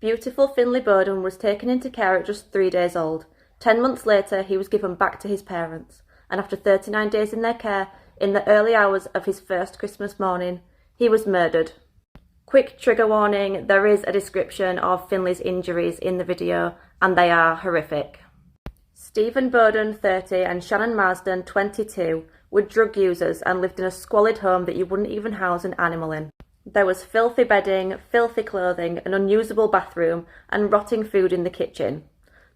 Beautiful Finlay Bowden was taken into care at just 3 days old. 10 months later, he was given back to his parents, and after 39 days in their care, in the early hours of his first Christmas morning, he was murdered. Quick trigger warning, there is a description of Finlay's injuries in the video, and they are horrific. Stephen Bowden, 30, and Shannon Marsden, 22, were drug users and lived in a squalid home that you wouldn't even house an animal in. There was filthy bedding, filthy clothing, an unusable bathroom, and rotting food in the kitchen.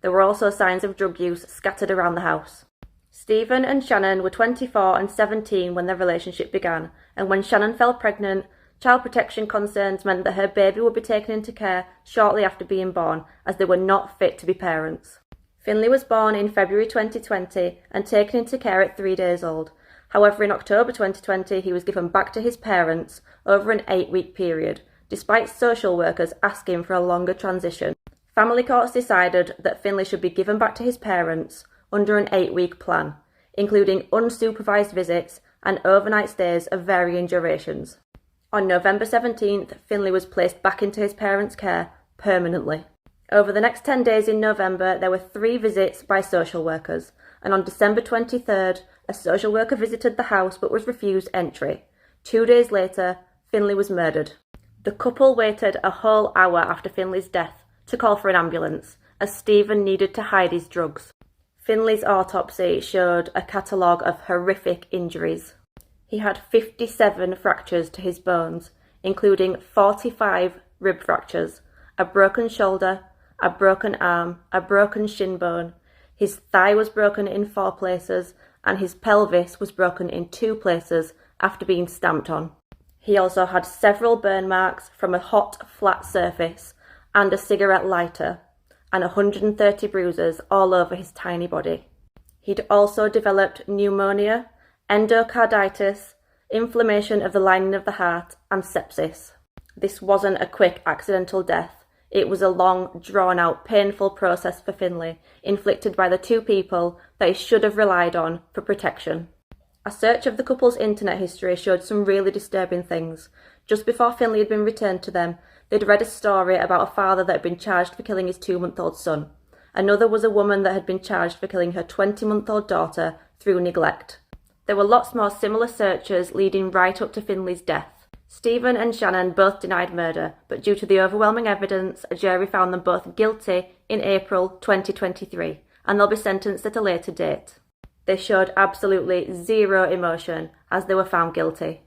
There were also signs of drug use scattered around the house. Stephen and Shannon were 24 and 17 when their relationship began, and when Shannon fell pregnant, child protection concerns meant that her baby would be taken into care shortly after being born, as they were not fit to be parents. Finlay was born in February 2020 and taken into care at 3 days old. However, in October 2020, he was given back to his parents over an 8-week period, despite social workers asking for a longer transition. Family courts decided that Finlay should be given back to his parents under an 8-week plan, including unsupervised visits and overnight stays of varying durations. On November 17th, Finlay was placed back into his parents' care permanently. Over the next 10 days in November, there were 3 visits by social workers, and on December 23rd, a social worker visited the house but was refused entry. 2 days later, Finlay was murdered. The couple waited a whole hour after Finlay's death to call for an ambulance, as Stephen needed to hide his drugs. Finlay's autopsy showed a catalogue of horrific injuries. He had 57 fractures to his bones, including 45 rib fractures, a broken shoulder, a broken arm, a broken shin bone. His thigh was broken in 4 places, and his pelvis was broken in 2 places after being stamped on. He also had several burn marks from a hot, flat surface and a cigarette lighter, and 130 bruises all over his tiny body. He'd also developed pneumonia, endocarditis, inflammation of the lining of the heart, and sepsis. This wasn't a quick accidental death. It was a long, drawn-out, painful process for Finlay, inflicted by the 2 people that he should have relied on for protection. A search of the couple's internet history showed some really disturbing things. Just before Finlay had been returned to them, they'd read a story about a father that had been charged for killing his 2-month-old son. Another was a woman that had been charged for killing her 20-month-old daughter through neglect. There were lots more similar searches leading right up to Finlay's death. Stephen and Shannon both denied murder, but due to the overwhelming evidence, a jury found them both guilty in April 2023, and they'll be sentenced at a later date. They showed absolutely zero emotion as they were found guilty.